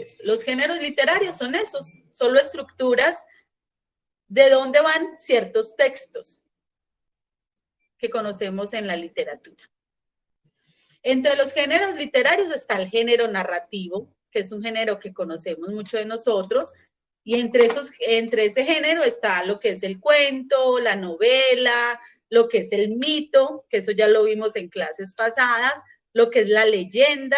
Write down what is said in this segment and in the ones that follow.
Entonces, los géneros literarios son esos, solo estructuras de dónde van ciertos textos que conocemos en la literatura. Entre los géneros literarios está el género narrativo, que es un género que conocemos mucho de nosotros, y entre ese género está lo que es el cuento, la novela, lo que es el mito, que eso ya lo vimos en clases pasadas, lo que es la leyenda,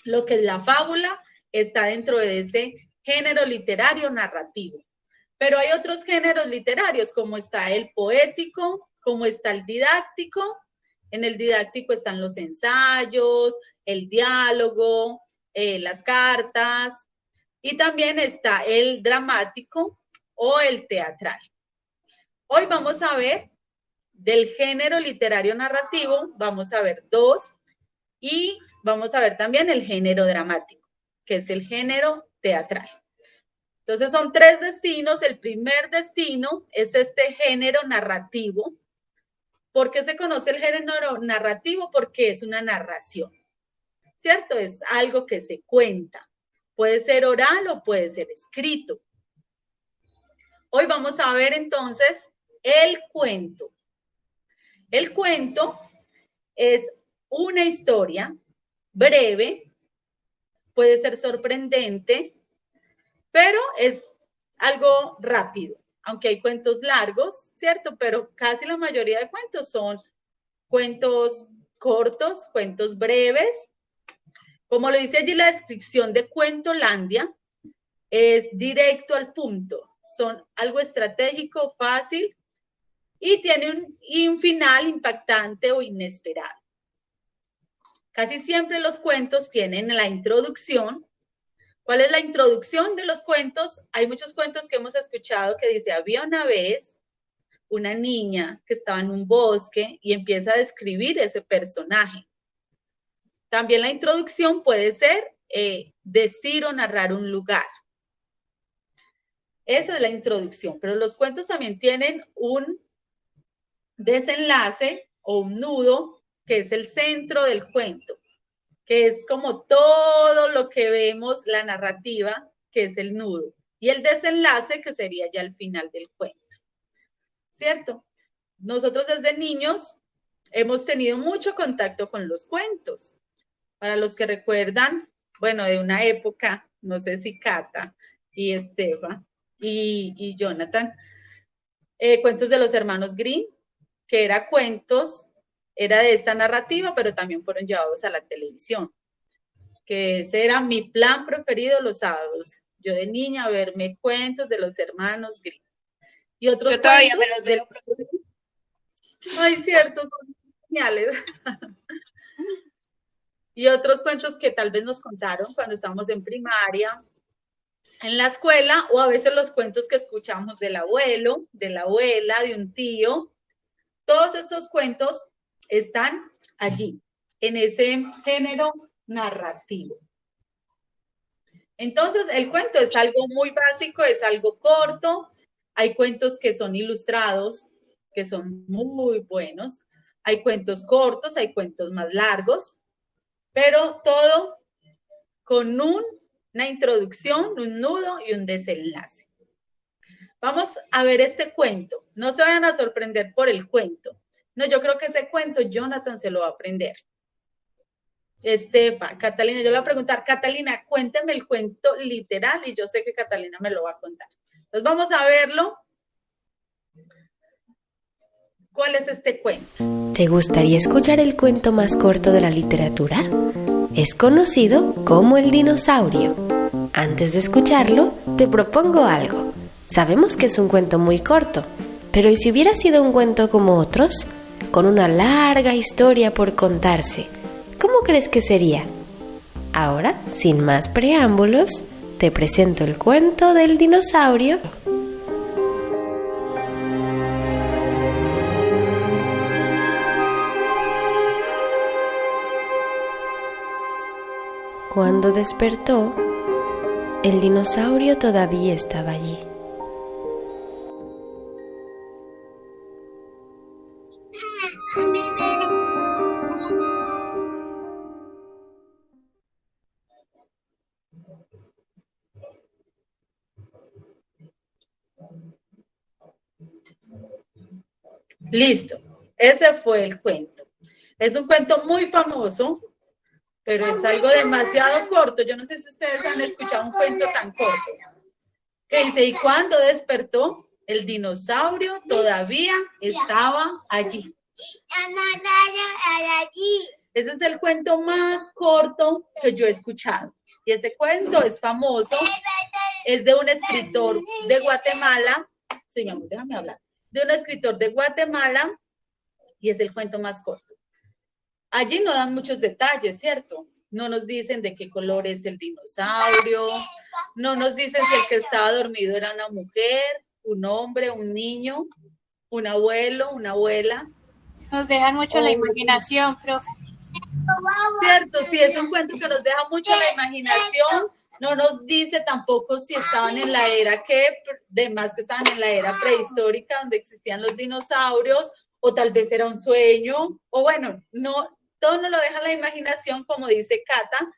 lo que es la fábula, está dentro de ese género literario narrativo. Pero hay otros géneros literarios, como está el poético, como está el didáctico. En el didáctico están los ensayos, el diálogo, las cartas, y también está el dramático o el teatral. Hoy vamos a ver del género literario narrativo, vamos a ver dos, y vamos a ver también el género dramático, que es el género teatral. Entonces son tres destinos. El primer destino es este género narrativo. ¿Por qué se conoce el género narrativo? Porque es una narración, ¿cierto? Es algo que se cuenta. Puede ser oral o puede ser escrito. Hoy vamos a ver entonces el cuento. El cuento es una historia breve, puede ser sorprendente, pero es algo rápido, aunque hay cuentos largos, ¿cierto? Pero casi la mayoría de cuentos son cuentos cortos, cuentos breves. Como lo dice allí la descripción de Cuentolandia, es directo al punto, son algo estratégico, fácil, y tiene un final impactante o inesperado. Casi siempre los cuentos tienen la introducción. ¿Cuál es la introducción de los cuentos? Hay muchos cuentos que hemos escuchado que dice, había una vez una niña que estaba en un bosque y empieza a describir ese personaje. También la introducción puede ser decir o narrar un lugar. Esa es la introducción, pero los cuentos también tienen un desenlace o un nudo, que es el centro del cuento, que es como todo lo que vemos, la narrativa, que es el nudo, y el desenlace, que sería ya el final del cuento, ¿cierto? Nosotros desde niños hemos tenido mucho contacto con los cuentos. Para los que recuerdan, bueno, de una época, no sé si Cata y Estefa y Jonathan, cuentos de los hermanos Grimm, que era cuentos, era de esta narrativa, pero también fueron llevados a la televisión, que ese era mi plan preferido los sábados. Yo de niña verme cuentos de los hermanos Grimm. Y otros Yo todavía cuentos me los veo. Ay, cierto, son geniales. Y otros cuentos que tal vez nos contaron cuando estábamos en primaria, en la escuela, o a veces los cuentos que escuchamos del abuelo, de la abuela, de un tío. Todos estos cuentos están allí, en ese género narrativo. Entonces, el cuento es algo muy básico, es algo corto. Hay cuentos que son ilustrados, que son muy buenos. Hay cuentos cortos, hay cuentos más largos, pero todo con una introducción, un nudo y un desenlace. Vamos a ver este cuento. No se vayan a sorprender por el cuento. No, yo creo que ese cuento Jonathan se lo va a aprender. Estefa, Catalina, yo le voy a preguntar, Catalina, cuéntame el cuento literal y yo sé que Catalina me lo va a contar. Entonces vamos a verlo. ¿Cuál es este cuento? ¿Te gustaría escuchar el cuento más corto de la literatura? Es conocido como El dinosaurio. Antes de escucharlo, te propongo algo. Sabemos que es un cuento muy corto, pero ¿y si hubiera sido un cuento como otros? Con una larga historia por contarse. ¿Cómo crees que sería? Ahora, sin más preámbulos, te presento el cuento del dinosaurio. Cuando despertó, el dinosaurio todavía estaba allí. Listo, ese fue el cuento. Es un cuento muy famoso, pero es algo demasiado corto. Yo no sé si ustedes han escuchado un cuento tan corto. Que dice, ¿y cuando despertó? El dinosaurio todavía estaba allí. Ese es el cuento más corto que yo he escuchado. Y ese cuento es famoso. Es de un escritor de Guatemala. Sí, mi amor, déjame hablar. De un escritor de Guatemala. Y es el cuento más corto. Allí no dan muchos detalles, ¿cierto? No nos dicen de qué color es el dinosaurio. No nos dicen si el que estaba dormido era una mujer, un hombre, un niño, un abuelo, una abuela. Nos dejan mucho la imaginación, profe. Cierto, sí, es un cuento que nos deja mucho la imaginación. No nos dice tampoco si estaban en la era de más que estaban en la era prehistórica, donde existían los dinosaurios, o tal vez era un sueño, o bueno, no, todo nos lo deja la imaginación, como dice Cata.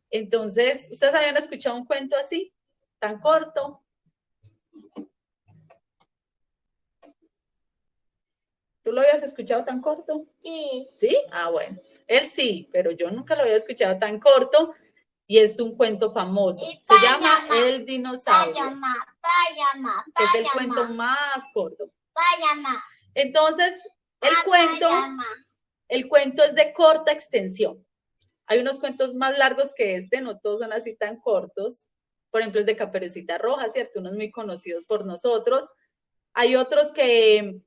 Entonces, ¿ustedes habían escuchado un cuento así, tan corto? ¿Tú lo habías escuchado tan corto? Sí. ¿Sí? Ah, bueno. Él sí, pero yo nunca lo había escuchado tan corto y es un cuento famoso. Se llama El dinosaurio. Que es el cuento más corto. Entonces, el cuento es de corta extensión. Hay unos cuentos más largos que este, no todos son así tan cortos. Por ejemplo, es de Caperucita Roja, ¿cierto? Unos muy conocidos por nosotros. Hay otros que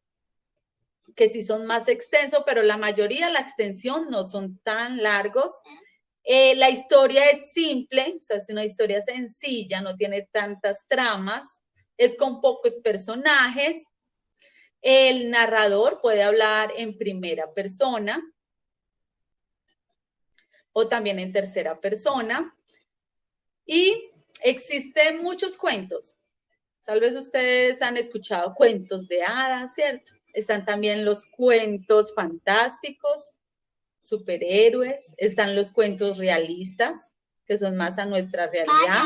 sí son más extensos, pero la mayoría, la extensión, no son tan largos. La historia es simple, o sea, es una historia sencilla, no tiene tantas tramas, es con pocos personajes. El narrador puede hablar en primera persona o también en tercera persona. Y existen muchos cuentos. Tal vez ustedes han escuchado cuentos de hadas, ¿cierto? Están también los cuentos fantásticos, superhéroes, están los cuentos realistas, que son más a nuestra realidad.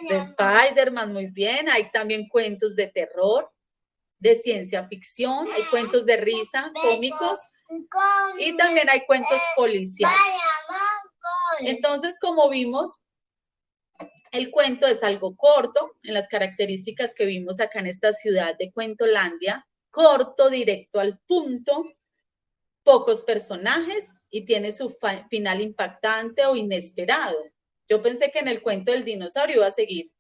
De Spider-Man, muy bien. Hay también cuentos de terror, de ciencia ficción, hay cuentos de risa, cómicos, y también hay cuentos policiales. Entonces, como vimos, el cuento es algo corto, en las características que vimos acá en esta ciudad de Cuentolandia, corto, directo al punto, pocos personajes y tiene su final impactante o inesperado. Yo pensé que en el cuento del dinosaurio iba a seguir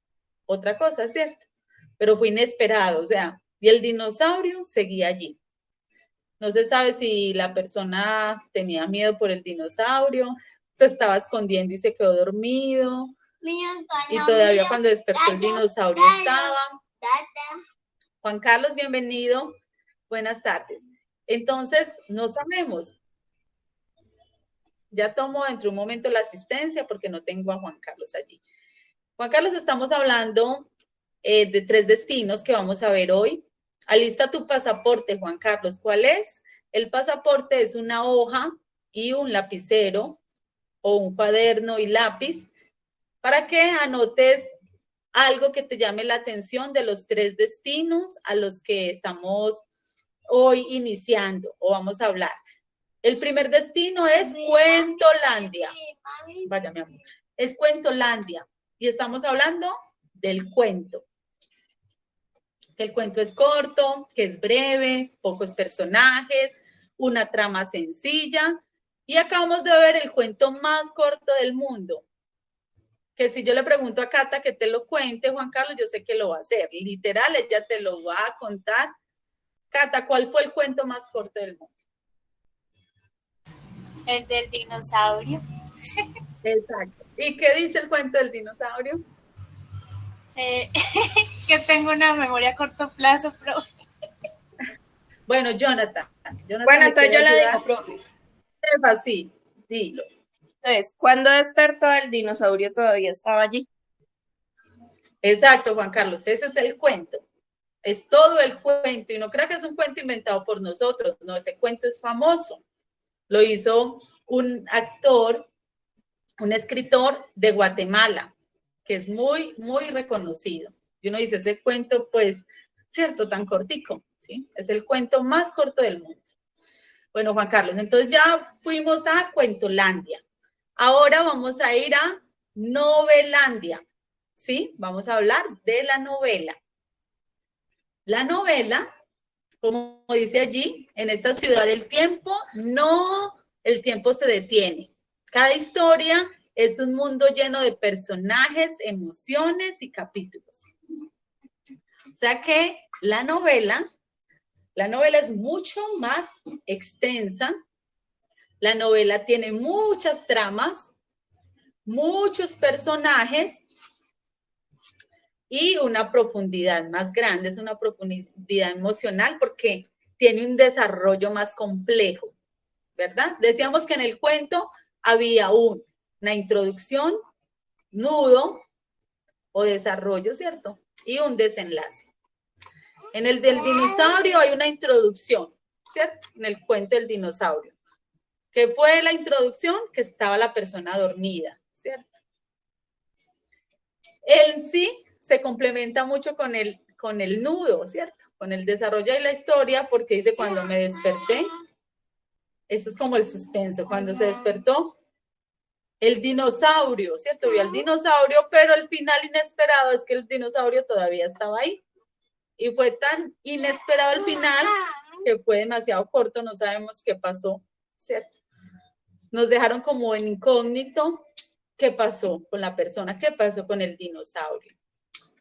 otra cosa, ¿cierto? Pero fue inesperado, o sea, y el dinosaurio seguía allí. No se sabe si la persona tenía miedo por el dinosaurio, se estaba escondiendo y se quedó dormido. Y todavía cuando despertó el dinosaurio estaba. Juan Carlos, bienvenido. Buenas tardes. Entonces, no sabemos. Ya tomo dentro de un momento la asistencia porque no tengo a Juan Carlos allí. Juan Carlos, estamos hablando de 3 destinos que vamos a ver hoy. Alista tu pasaporte, Juan Carlos. ¿Cuál es? El pasaporte es una hoja y un lapicero o un cuaderno y lápiz para que anotes algo que te llame la atención de los 3 destinos a los que estamos hoy iniciando o vamos a hablar. El primer destino es Cuentolandia. Vaya, mi amor. Es Cuentolandia y estamos hablando del cuento. El cuento es corto, que es breve, pocos personajes, una trama sencilla. Y acabamos de ver el cuento más corto del mundo. Que si yo le pregunto a Cata que te lo cuente, Juan Carlos, yo sé que lo va a hacer. Literal, ella te lo va a contar. Cata, ¿cuál fue el cuento más corto del mundo? El del dinosaurio. Exacto. ¿Y qué dice el cuento del dinosaurio? Que tengo una memoria a corto plazo, profe. Bueno, Jonathan. Bueno, entonces yo le digo, profe. Sí, dilo. Entonces, ¿cuándo despertó el dinosaurio todavía estaba allí? Exacto, Juan Carlos, ese es el cuento. Es todo el cuento. Y no creo que es un cuento inventado por nosotros. No, ese cuento es famoso. Lo hizo un actor un escritor de Guatemala, que es muy, muy reconocido. Y uno dice, ese cuento, pues, cierto, tan cortico, ¿sí? Es el cuento más corto del mundo. Bueno, Juan Carlos, entonces ya fuimos a Cuentolandia. Ahora vamos a ir a Novelandia, ¿sí? Vamos a hablar de la novela. La novela, como dice allí, en esta ciudad del tiempo, el tiempo se detiene. Cada historia es un mundo lleno de personajes, emociones y capítulos. O sea que la novela es mucho más extensa. La novela tiene muchas tramas, muchos personajes y una profundidad más grande, es una profundidad emocional porque tiene un desarrollo más complejo, ¿verdad? Decíamos que en el cuento había una introducción, nudo o desarrollo, ¿cierto? Y un desenlace. En el del dinosaurio hay una introducción, ¿cierto? En el cuento del dinosaurio. ¿Qué fue la introducción? Que estaba la persona dormida, ¿cierto? En sí se complementa mucho con el nudo, ¿cierto? Con el desarrollo de la historia, porque dice, cuando me desperté, eso es como el suspenso, cuando se despertó el dinosaurio, ¿cierto? Vio al dinosaurio, pero el final inesperado es que el dinosaurio todavía estaba ahí. Y fue tan inesperado el final que fue demasiado corto, no sabemos qué pasó, ¿cierto? Nos dejaron como en incógnito qué pasó con la persona, qué pasó con el dinosaurio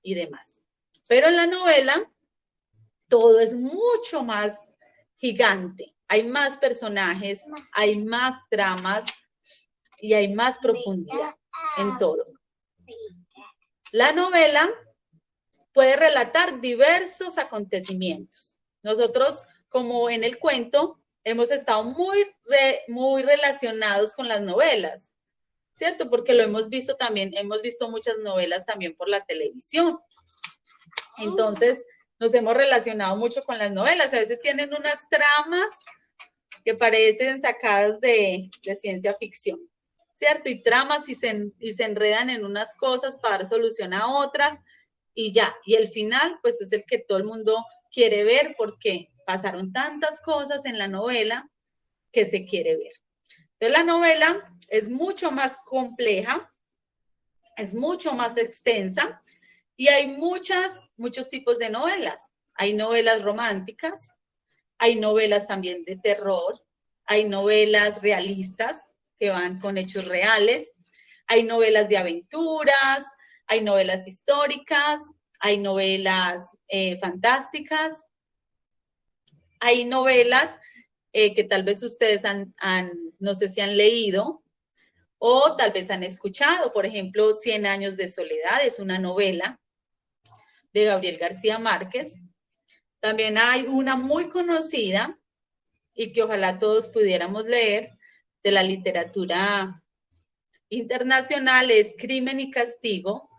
y demás. Pero en la novela todo es mucho más gigante. Hay más personajes, hay más tramas y hay más profundidad en todo. La novela puede relatar diversos acontecimientos. Nosotros, como en el cuento, hemos estado muy relacionados con las novelas, ¿cierto? Porque lo hemos visto también, hemos visto muchas novelas también por la televisión. Entonces, nos hemos relacionado mucho con las novelas. A veces tienen unas tramas que parecen sacadas de ciencia ficción, ¿cierto? Y tramas y se enredan en unas cosas para dar solución a otras y ya. Y el final, pues es el que todo el mundo quiere ver porque pasaron tantas cosas en la novela que se quiere ver. Entonces, la novela es mucho más compleja, es mucho más extensa y hay muchos tipos de novelas. Hay novelas románticas, hay novelas también de terror, hay novelas realistas que van con hechos reales, hay novelas de aventuras, hay novelas históricas, hay novelas fantásticas, hay novelas que tal vez ustedes no sé si han leído o tal vez han escuchado. Por ejemplo, 100 años de soledad es una novela de Gabriel García Márquez. También hay una muy conocida y que ojalá todos pudiéramos leer de la literatura internacional, es Crimen y Castigo,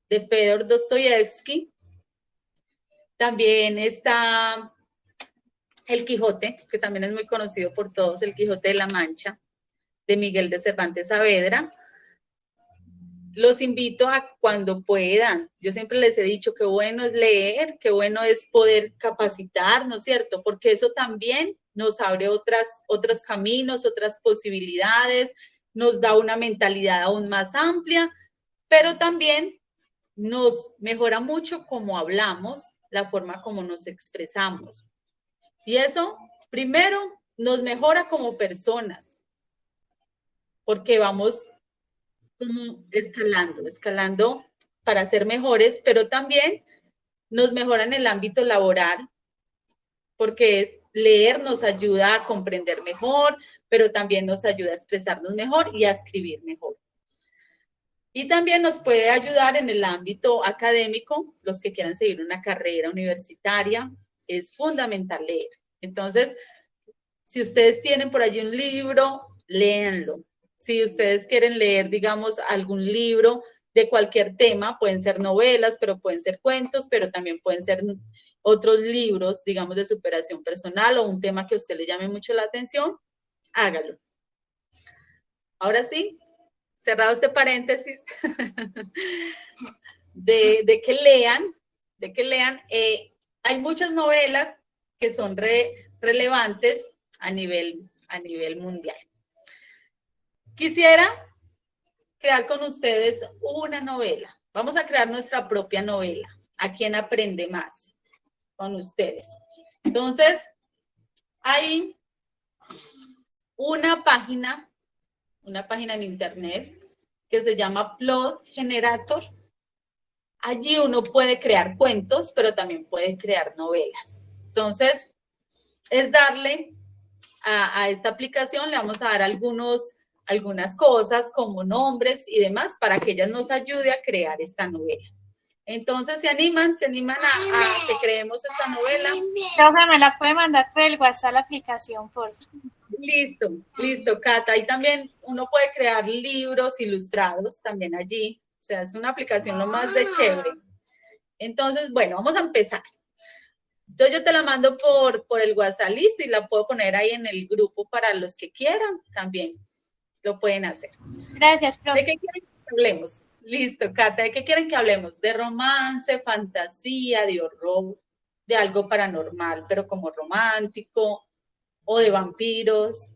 de Fedor Dostoyevsky. También está El Quijote, que también es muy conocido por todos, El Quijote de la Mancha, de Miguel de Cervantes Saavedra. Los invito a cuando puedan. Yo siempre les he dicho que bueno es leer, que bueno es poder capacitarnos, ¿cierto? Porque eso también nos abre otros caminos, otras posibilidades, nos da una mentalidad aún más amplia, pero también nos mejora mucho cómo hablamos, la forma como nos expresamos. Y eso, primero, nos mejora como personas, porque vamos como escalando para ser mejores, pero también nos mejora en el ámbito laboral, porque leer nos ayuda a comprender mejor, pero también nos ayuda a expresarnos mejor y a escribir mejor. Y también nos puede ayudar en el ámbito académico, los que quieran seguir una carrera universitaria, es fundamental leer. Entonces, si ustedes tienen por allí un libro, léanlo. Si ustedes quieren leer, digamos, algún libro de cualquier tema, pueden ser novelas, pero pueden ser cuentos, pero también pueden ser otros libros, digamos, de superación personal o un tema que a usted le llame mucho la atención, hágalo. Ahora sí, cerrado este paréntesis, de que lean. Hay muchas novelas que son relevantes a nivel mundial. Quisiera crear con ustedes una novela. Vamos a crear nuestra propia novela. ¿A quién aprende más? Con ustedes. Entonces, hay una página en internet que se llama Plot Generator. Allí uno puede crear cuentos, pero también puede crear novelas. Entonces, es darle a esta aplicación, le vamos a dar algunas cosas como nombres y demás para que ella nos ayude a crear esta novela. Entonces, ¿se animan a que creemos esta novela? Profe, ¿me la puede mandar por el WhatsApp la aplicación, por favor? Listo, Cata. Ahí también uno puede crear libros ilustrados también allí. O sea, es una aplicación lo más de chévere. Entonces, bueno, vamos a empezar. Entonces yo te la mando por el WhatsApp, listo, y la puedo poner ahí en el grupo para los que quieran, también lo pueden hacer. Gracias, profe. ¿De qué quieren que hablemos? Listo, Cata, ¿de qué quieren que hablemos? De romance, fantasía, de horror, de algo paranormal, pero como romántico, o de vampiros,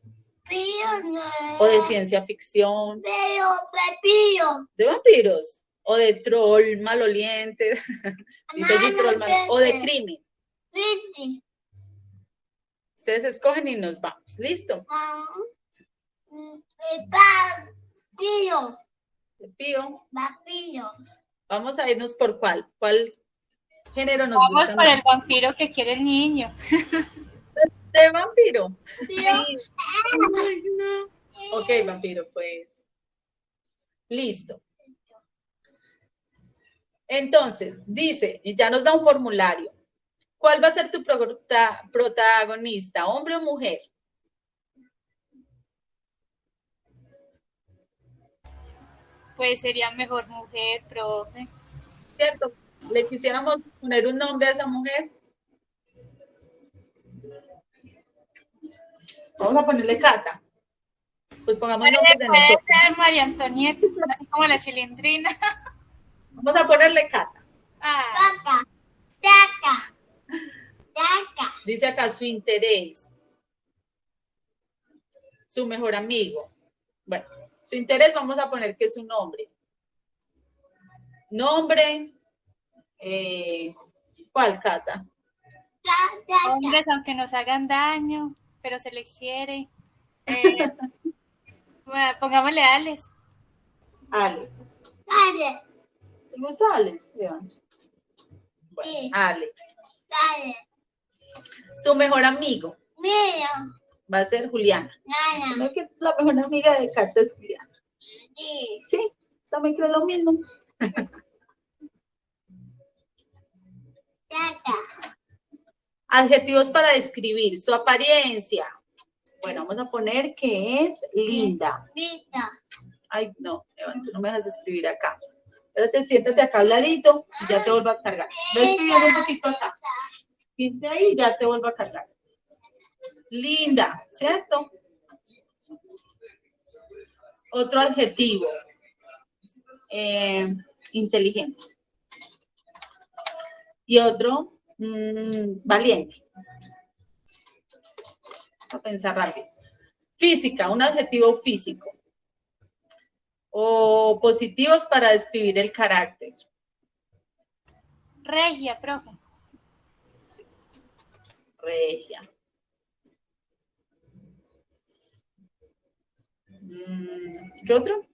o de ciencia ficción. De vampiros, o de troll maloliente, o de crimen. Ustedes escogen y nos vamos. ¿Listo? De pío. Vamos a irnos por cuál. ¿Cuál género nos gusta más? Vamos por el vampiro que quiere el niño. ¿De vampiro? Sí. Ay, no. Ok, vampiro, pues. Listo. Entonces, dice, y ya nos da un formulario. ¿Cuál va a ser tu protagonista, hombre o mujer? Pues sería mejor mujer, profe. ¿Cierto? ¿Le quisiéramos poner un nombre a esa mujer? Vamos a ponerle Cata. Pues pongamos nombres de nosotros. Puede ser María Antonieta, así como la Chilindrina. Vamos a ponerle Cata. Dice acá su interés. Su mejor amigo. Bueno, su interés vamos a poner que es un nombre. Nombre. ¿Cuál, Cata? Hombres, aunque nos hagan daño, pero se les quiere. Bueno, pongámosle Alex. Alex. ¿Te gusta Alex? Bueno, sí. Alex. Su mejor amigo. Va a ser Juliana. Creo que la mejor amiga de Cata es Juliana. Sí, también creo lo mismo. Adjetivos para describir su apariencia. Bueno, vamos a poner que es linda. Ay, no, Evan, tú no me dejas escribir acá. Espérate, siéntate acá al ladito y ya te vuelvo a cargar. Voy a escribir un poquito acá. Quítate ahí y ya te vuelvo a cargar. Linda, ¿cierto? Otro adjetivo. Inteligente. Y otro, valiente. A pensar rápido. Física, un adjetivo físico. O positivos para describir el carácter. Regia, profe. Sí. Regia. ¿Qué otro?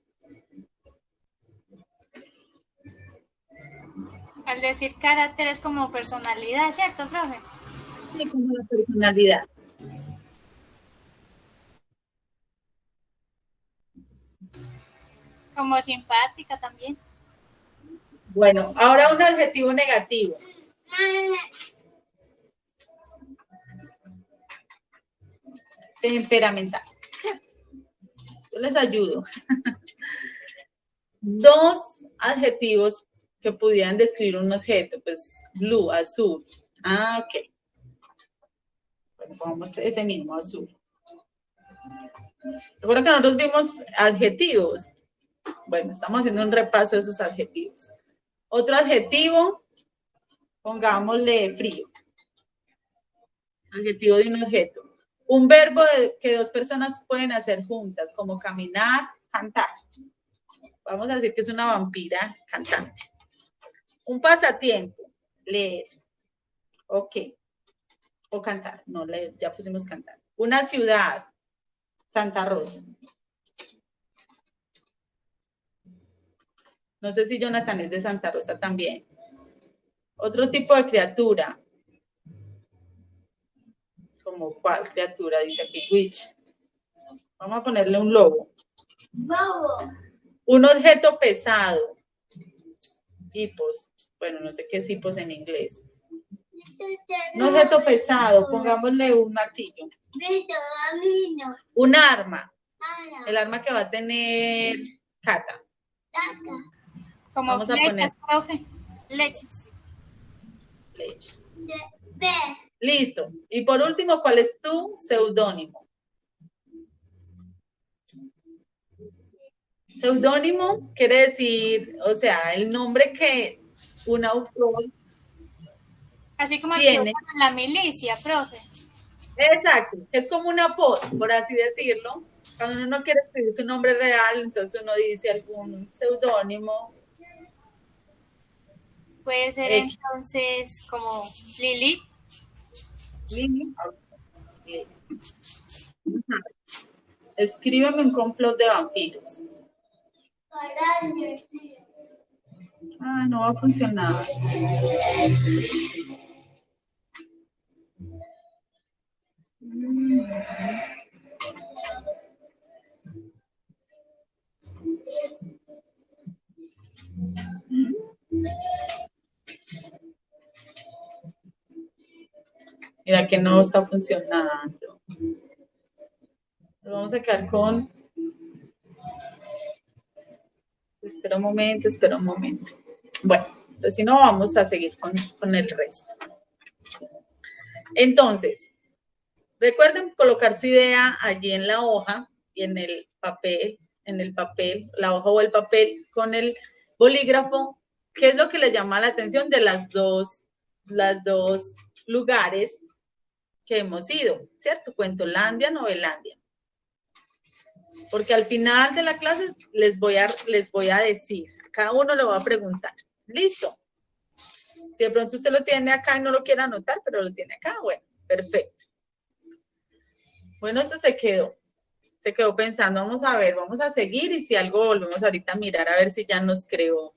Al decir carácter es como personalidad, ¿cierto, profe? Sí, como la personalidad. Como simpática también. Bueno, ahora un adjetivo negativo. Temperamental. Yo les ayudo. Dos adjetivos que pudieran describir un objeto, pues blue, azul. Ah, ok. Bueno, pongamos ese mismo, azul. Recuerda que nosotros vimos adjetivos. Bueno, estamos haciendo un repaso de esos adjetivos. Otro adjetivo, pongámosle frío. Adjetivo de un objeto. Un verbo que dos personas pueden hacer juntas, como caminar, cantar. Vamos a decir que es una vampira cantante. Un pasatiempo, leer. Ok. O cantar, no leer, ya pusimos cantar. Una ciudad, Santa Rosa. No sé si Jonathan es de Santa Rosa también. Otro tipo de criatura. ¿Como cuál criatura? Dice aquí, witch. Vamos a ponerle un lobo. Lobo. Un objeto pesado. Hipos. Bueno, no sé qué es hipos en inglés. Un objeto pesado, pongámosle un martillo. Un arma. El arma que va a tener Cata. Como Vamos a flechas, poner profe. Leches. leches. Listo. Y por último, ¿cuál es tu seudónimo? Seudónimo quiere decir, o sea, el nombre que un autor Así como el tiene. en la milicia, profe. Exacto, es como un apodo, por así decirlo. Cuando uno no quiere escribir su nombre real, entonces uno dice algún seudónimo. Puede ser entonces como Lilith. Lili. Escríbeme un complot de vampiros. Ah, no va a funcionar. Mira que no está funcionando. Nos vamos a quedar con... Espera un momento. Bueno, entonces si no, vamos a seguir con el resto. Entonces, recuerden colocar su idea allí en la hoja y en el papel, la hoja o el papel con el bolígrafo. ¿Qué es lo que les llama la atención de las dos lugares que hemos ido? ¿Cierto? Cuentolandia, Novelandia. Porque al final de la clase les voy a decir, cada uno lo va a preguntar. ¿Listo? Si de pronto usted lo tiene acá y no lo quiere anotar, pero lo tiene acá, bueno, perfecto. Bueno, esto se quedó pensando, vamos a ver, vamos a seguir y si algo volvemos ahorita a mirar a ver si ya nos creó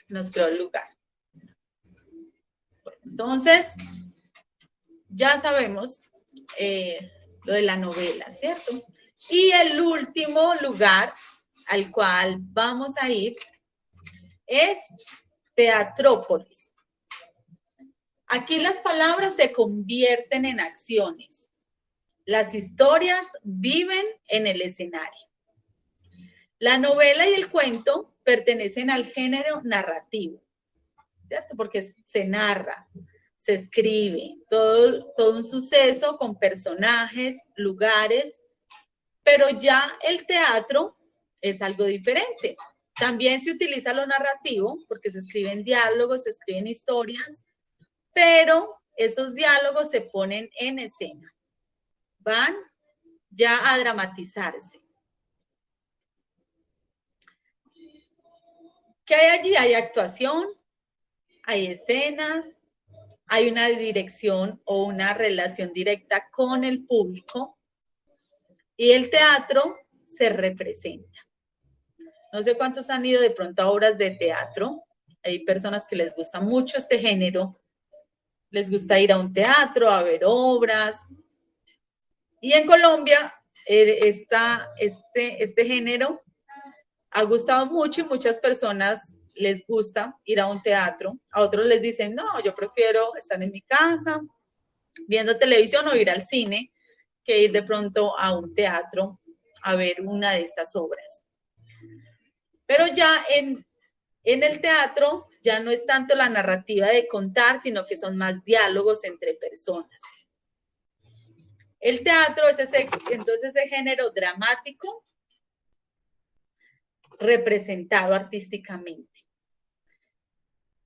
el lugar. Bueno, entonces, ya sabemos lo de la novela, ¿cierto? Y el último lugar al cual vamos a ir es Teatrópolis. Aquí las palabras se convierten en acciones. Las historias viven en el escenario. La novela y el cuento pertenecen al género narrativo, ¿cierto? Porque se narra, se escribe, todo un suceso con personajes, lugares, pero ya el teatro es algo diferente. También se utiliza lo narrativo, porque se escriben diálogos, se escriben historias, pero esos diálogos se ponen en escena. Van ya a dramatizarse. ¿Qué hay allí? Hay actuación, hay escenas, hay una dirección o una relación directa con el público y el teatro se representa. No sé cuántos han ido de pronto a obras de teatro. Hay personas que les gusta mucho este género, les gusta ir a un teatro, a ver obras. Y en Colombia este género ha gustado mucho y muchas personas les gusta ir a un teatro. A otros les dicen, no, yo prefiero estar en mi casa viendo televisión o ir al cine que ir de pronto a un teatro a ver una de estas obras. Pero ya en el teatro ya no es tanto la narrativa de contar, sino que son más diálogos entre personas. El teatro es entonces ese género dramático representado artísticamente.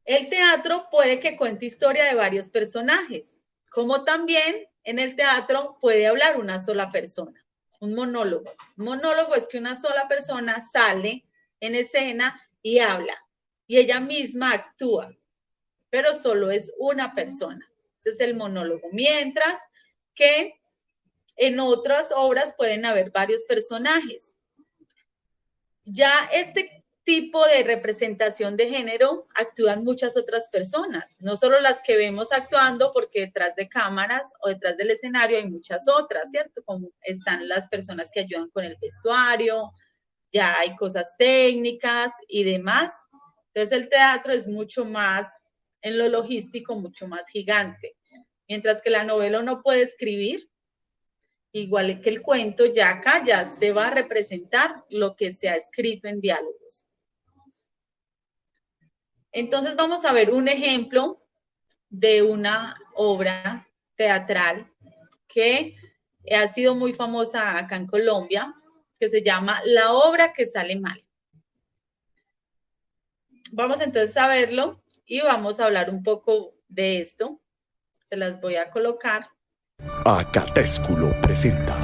El teatro puede que cuente historia de varios personajes, como también en el teatro puede hablar una sola persona, un monólogo. Un monólogo es que una sola persona sale en escena y habla, y ella misma actúa, pero solo es una persona. Ese es el monólogo. Mientras que en otras obras pueden haber varios personajes. Ya este tipo de representación de género actúan muchas otras personas, no solo las que vemos actuando, porque detrás de cámaras o detrás del escenario hay muchas otras, ¿cierto? Como están las personas que ayudan con el vestuario, ya hay cosas técnicas y demás. Entonces el teatro es mucho más, en lo logístico, mucho más gigante. Mientras que la novela uno puede escribir, igual que el cuento, ya acá ya se va a representar lo que se ha escrito en diálogos. Entonces vamos a ver un ejemplo de una obra teatral que ha sido muy famosa acá en Colombia, que se llama La obra que sale mal. Vamos entonces a verlo y vamos a hablar un poco de esto. Se las voy a colocar. Acatésculo presenta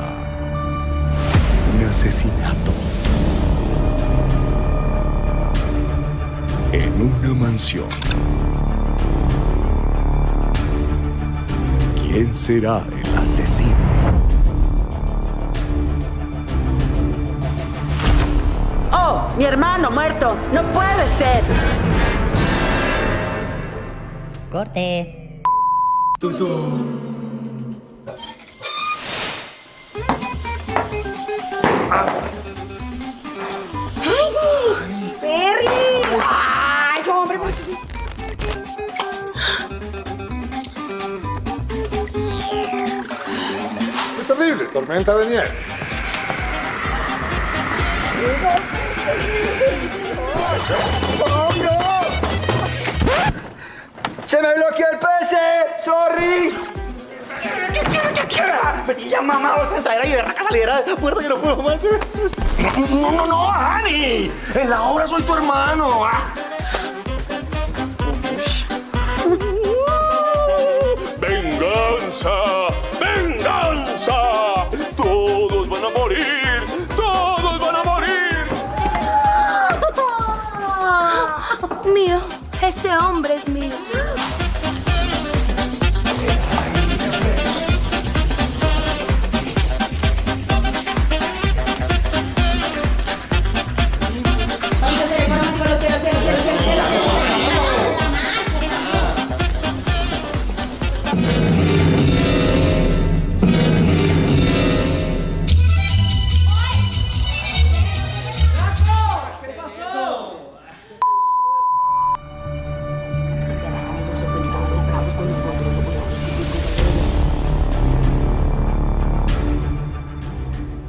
un asesinato en una mansión. ¿Quién será el asesino? ¡Oh, mi hermano muerto! ¡No puede ser! Corte. ¡Perry! ¡Ay, hombre! ¡Es terrible! Tormenta de nieve. ¡Se me bloqueó el PC! ¡Sorry! ¡Vení ya, mamá! ¡Vos esta era y berraca saliera de esa puerta que no puedo más! ¡No, Ani! En la obra soy tu hermano. ¡Venganza! ¡Venganza! ¡Todos van a morir! ¡Todos van a morir! Mío, ese hombre es mío.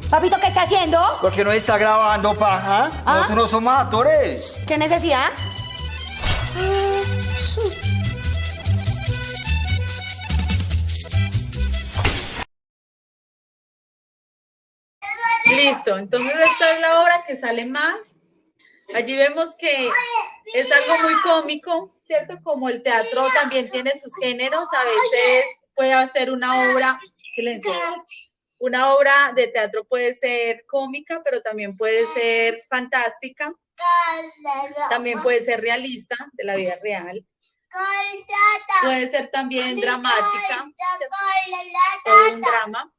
Papito, ¿qué está haciendo? ¿Por qué no está grabando, paja? Nosotros no somos actores. ¿Qué necesidad? Listo, entonces esta es la obra que sale más. Allí vemos que es algo muy cómico, ¿cierto? Como el teatro también tiene sus géneros, a veces puede hacer una obra, silencio, una obra de teatro puede ser cómica, pero también puede ser fantástica, también puede ser realista, de la vida real, puede ser también dramática, o un drama.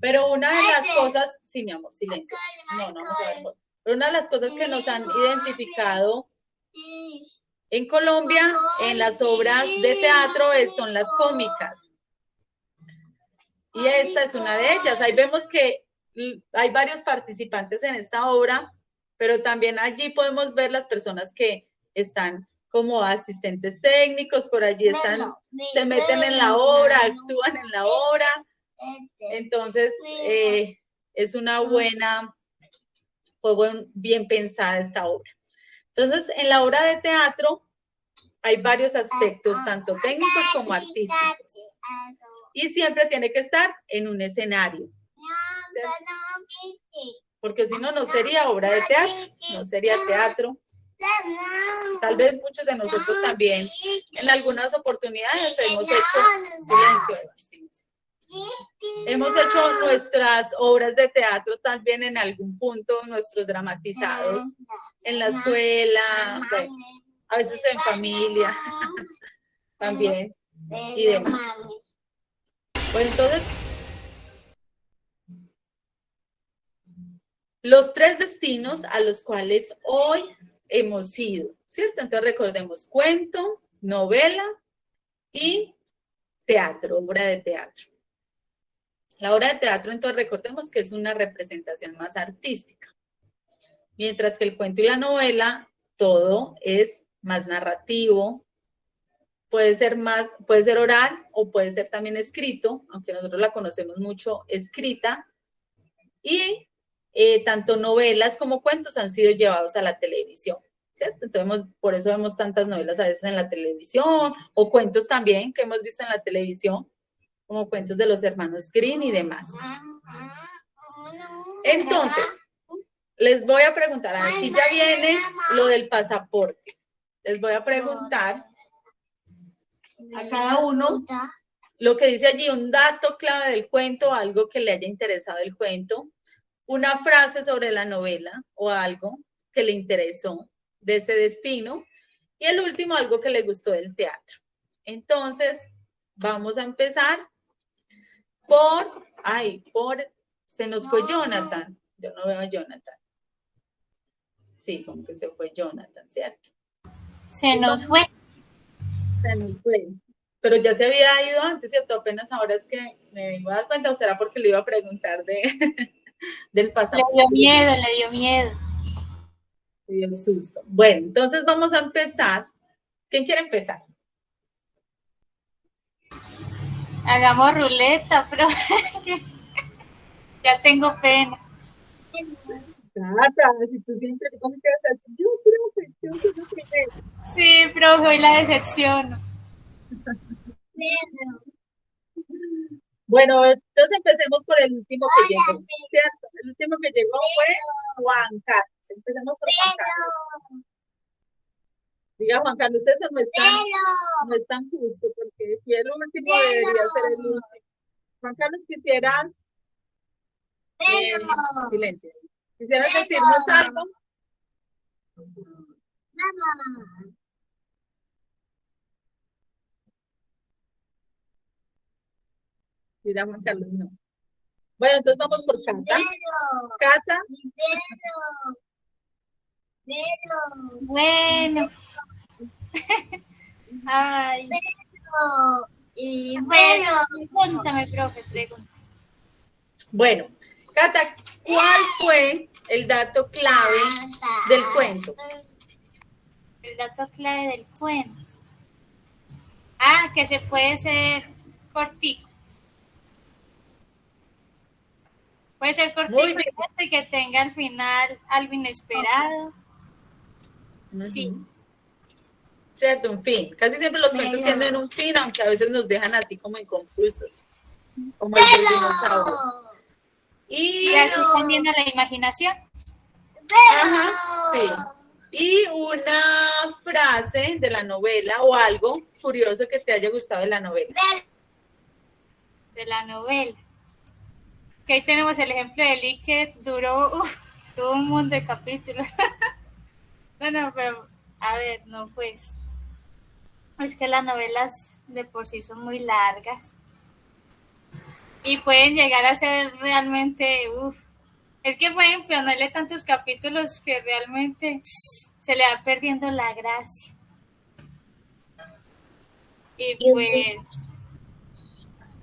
Pero una de las cosas, sí, mi amor, silencio. No, vamos a ver. Pero una de las cosas que nos han identificado en Colombia, en las obras de teatro, son las cómicas. Y esta es una de ellas. Ahí vemos que hay varios participantes en esta obra, pero también allí podemos ver las personas que están como asistentes técnicos, por allí están, se meten en la obra, actúan en la obra. Entonces, es una buena, fue bien pensada esta obra. Entonces, en la obra de teatro hay varios aspectos, tanto técnicos como artísticos. Y siempre tiene que estar en un escenario, ¿cierto? porque si no, no sería obra de teatro, no sería teatro. Tal vez muchos de nosotros también en algunas oportunidades hemos hecho silencio. Hemos hecho nuestras obras de teatro también en algún punto, nuestros dramatizados en la escuela, bueno, a veces en familia también y demás. Bueno, entonces, los 3 destinos a los cuales hoy hemos ido, ¿cierto? Entonces recordemos cuento, novela y teatro, obra de teatro. La obra de teatro, entonces recordemos que es una representación más artística, mientras que el cuento y la novela, todo es más narrativo, puede ser oral o puede ser también escrito, aunque nosotros la conocemos mucho escrita, y tanto novelas como cuentos han sido llevados a la televisión, ¿cierto? Entonces, por eso vemos tantas novelas a veces en la televisión, o cuentos también que hemos visto en la televisión, como cuentos de los hermanos Grimm y demás. Entonces, les voy a preguntar, aquí ya viene lo del pasaporte. Les voy a preguntar a cada uno lo que dice allí, un dato clave del cuento, algo que le haya interesado el cuento, una frase sobre la novela o algo que le interesó de ese destino, y el último, algo que le gustó del teatro. Entonces, vamos a empezar se nos fue Jonathan. Yo no veo a Jonathan. Sí, como que se fue Jonathan, ¿cierto? Se nos fue. Se nos fue. Pero ya se había ido antes, ¿cierto? Apenas ahora es que me vengo a dar cuenta, o será porque le iba a preguntar del pasaporte. Le dio miedo. Le dio susto. Bueno, entonces vamos a empezar. ¿Quién quiere empezar? Hagamos ruleta, pero ya tengo pena. Tata, si tú siempre, ¿cómo te vas a decir? Yo creo que yo primero. Sí, profe, hoy la decepciono. Bueno, entonces empecemos por el último que llegó, ¿cierto? El último que llegó fue Juan Carlos. Empecemos por Juan Carlos. Diga, Juan Carlos, eso no es tan justo, porque si el último debería ser el último. Juan Carlos, quisieras silencio. ¿Quisieras decirnos algo? Mira, Juan Carlos, no. Bueno, entonces vamos por Cata. Cata. Bueno. Ay. Y bueno. Pregúntame, profe, pregunta. Bueno, Cata, ¿cuál fue el dato clave del cuento? El dato clave del cuento. Que se puede ser cortico. Puede ser cortico y que tenga al final algo inesperado. Sí. Cierto, un fin. Casi siempre los cuentos tienen un fin, aunque a veces nos dejan así como inconclusos. Como el del dinosaurio. Y aquí también a la imaginación. Ajá, sí. Y una frase de la novela o algo curioso que te haya gustado de la novela. De la novela. Que ahí tenemos el ejemplo de Lee, que tuvo un montón de capítulos. Bueno, pero a ver, no, pues. Es que las novelas de por sí son muy largas. Y pueden llegar a ser realmente, es que pueden ponerle tantos capítulos que realmente se le va perdiendo la gracia. Y pues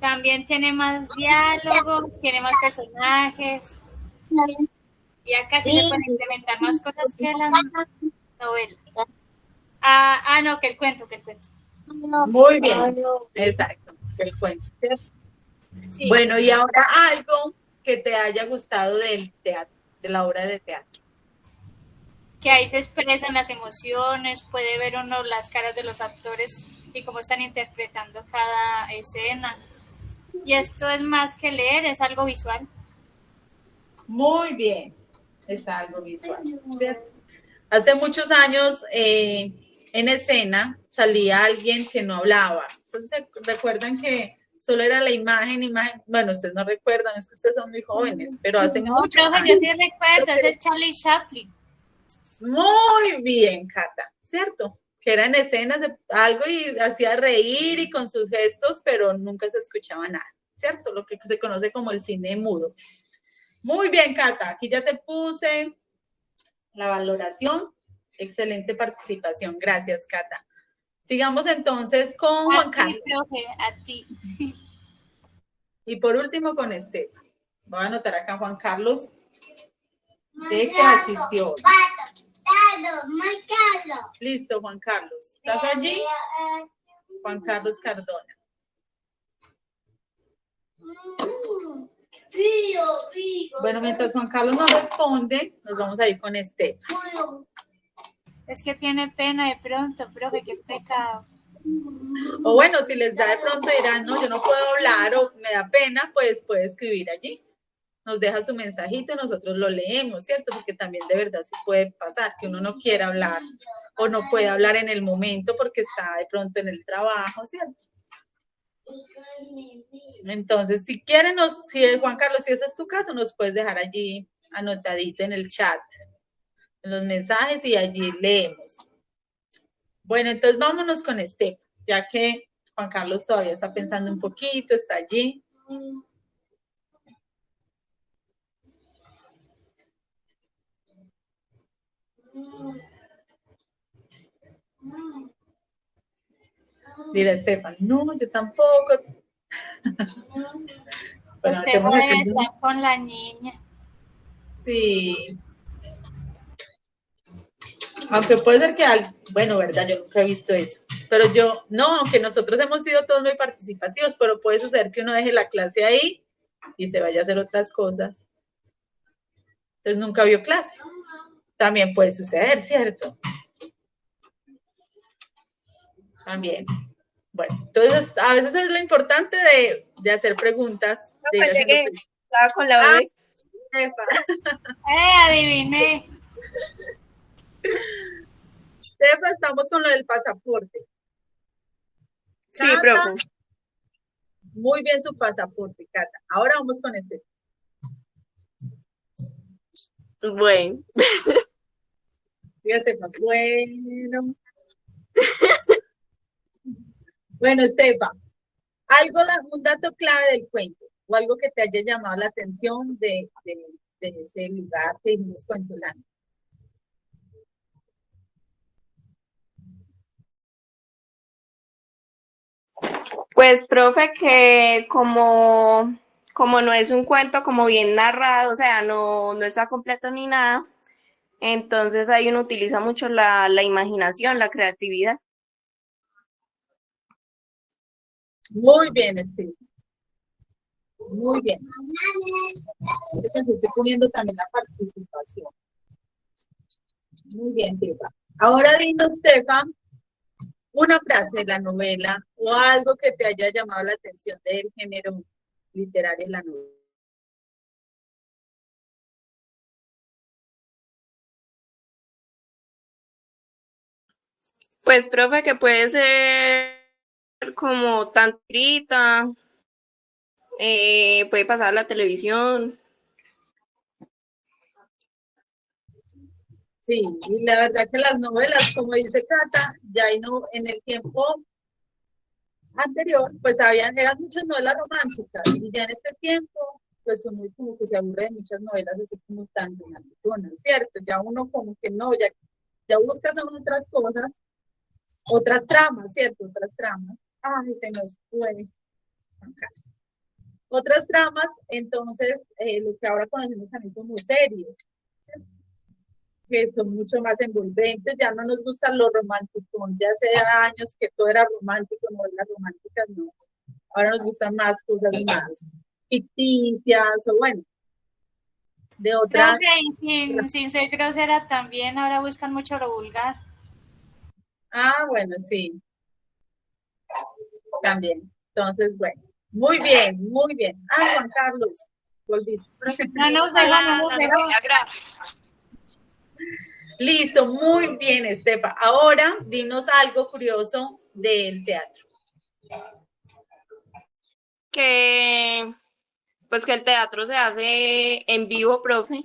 también tiene más diálogos, tiene más personajes. Y acá sí se pueden implementar más cosas que la novela. No, que el cuento. Muy bien, exacto, que el cuento, ¿cierto? Sí. Bueno, y ahora algo que te haya gustado del teatro, de la obra de teatro. Que ahí se expresan las emociones, puede ver uno las caras de los actores y cómo están interpretando cada escena. Y esto es más que leer, es algo visual. Muy bien. Es algo visual, ¿cierto? Hace muchos años en escena salía alguien que no hablaba. Entonces, ¿recuerdan que solo era la imagen? Bueno, ustedes no recuerdan, es que ustedes son muy jóvenes, pero hace muchos profe, años. yo sí recuerdo, ese es Charlie Chaplin. Muy bien, Cata, ¿cierto? Que eran escenas de algo y hacía reír y con sus gestos, pero nunca se escuchaba nada, ¿cierto? Lo que se conoce como el cine mudo. Muy bien, Cata, aquí ya te puse la valoración. Excelente participación, gracias, Cata. Sigamos entonces con Juan Carlos. Profe, a ti. Y por último con Esteban. Voy a anotar acá Juan Carlos, de que asistió. Listo, Juan Carlos. ¿Estás allí? Juan Carlos Cardona. Bueno, mientras Juan Carlos no responde, nos vamos a ir con Esteban. Es que tiene pena de pronto, profe, qué pecado. O bueno, si les da de pronto dirán, no, yo no puedo hablar o me da pena, pues puede escribir allí. Nos deja su mensajito y nosotros lo leemos, ¿cierto? Porque también de verdad sí puede pasar que uno no quiera hablar o no puede hablar en el momento porque está de pronto en el trabajo, ¿cierto? Entonces, si quieren, Juan Carlos, si ese es tu caso, nos puedes dejar allí anotadito en el chat, en los mensajes y allí leemos. Bueno, entonces vámonos con Esteban, ya que Juan Carlos todavía está pensando un poquito, está allí. Dirá Estefan, no, yo tampoco. Bueno, usted puede estar con la niña. Sí. Aunque puede ser que bueno, verdad, yo nunca he visto eso. Pero no, aunque nosotros hemos sido todos muy participativos, pero puede suceder que uno deje la clase ahí y se vaya a hacer otras cosas. Entonces nunca vio clase. También puede suceder, ¿cierto? También. Bueno, entonces a veces es lo importante de hacer preguntas. No, pues llegué, estaba con la bebé. Adiviné. Stefa, estamos con lo del pasaporte. Sí, profe. Muy bien su pasaporte, Cata. Ahora vamos con este. Bueno. Estefa, bueno. Bueno, Estefa, un dato clave del cuento o algo que te haya llamado la atención de ese lugar que dijimos Cuentolandia. Pues, profe, que como no es un cuento como bien narrado, o sea, no está completo ni nada, entonces ahí uno utiliza mucho la imaginación, la creatividad. Muy bien, Estefa. Muy bien. Estoy poniendo también la participación. Muy bien, Estefa. Ahora dinos, Estefa, una frase de la novela o algo que te haya llamado la atención del género literario en la novela. Pues, profe, que puede ser como tan escrita, puede pasar a la televisión. Sí, y la verdad que las novelas, como dice Cata, ya en el tiempo anterior, pues eran muchas novelas románticas, y ya en este tiempo, pues uno como que se aburre de muchas novelas así como tan romanticonas, ¿cierto? Ya uno como que no, ya busca son otras cosas, otras tramas, ¿cierto? Otras tramas. Ay, se nos fue. Otras tramas, entonces, lo que ahora conocemos también como series, ¿cierto? Que son mucho más envolventes, ya no nos gustan los románticos, ya hace años que todo era romántico, novelas románticas, no. Ahora nos gustan más cosas más ficticias, o bueno, de otras. Profe, sin ser grosera también, ahora buscan mucho lo vulgar. Ah, bueno, sí. También. Entonces, bueno, muy bien, muy bien. Ah, Juan Carlos, volviste. No nos dejó. Listo, muy bien, Estefa. Ahora, dinos algo curioso del teatro. Pues que el teatro se hace en vivo, profe.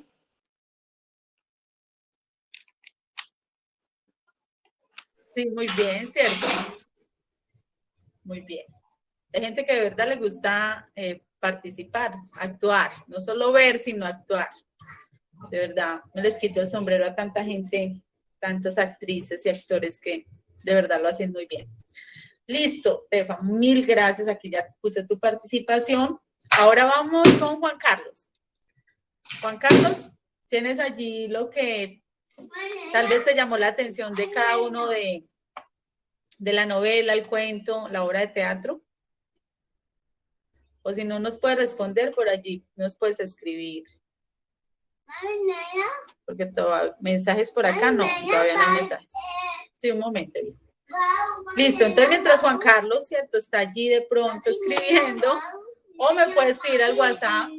Sí, muy bien, ¿cierto? Muy bien. Hay gente que de verdad le gusta participar, actuar, no solo ver, sino actuar. De verdad, me les quito el sombrero a tanta gente, tantas actrices y actores que de verdad lo hacen muy bien. Listo, Tefa, mil gracias. Aquí ya puse tu participación. Ahora vamos con Juan Carlos. Juan Carlos, ¿tienes allí lo que tal vez te llamó la atención de cada uno de la novela, el cuento, la obra de teatro? O si no nos puedes responder por allí, nos puedes escribir. Porque mensajes por acá no, todavía no hay mensajes. Sí, un momento. Listo, entonces mientras Juan Carlos, ¿cierto? Está allí de pronto escribiendo, o me puede escribir al WhatsApp.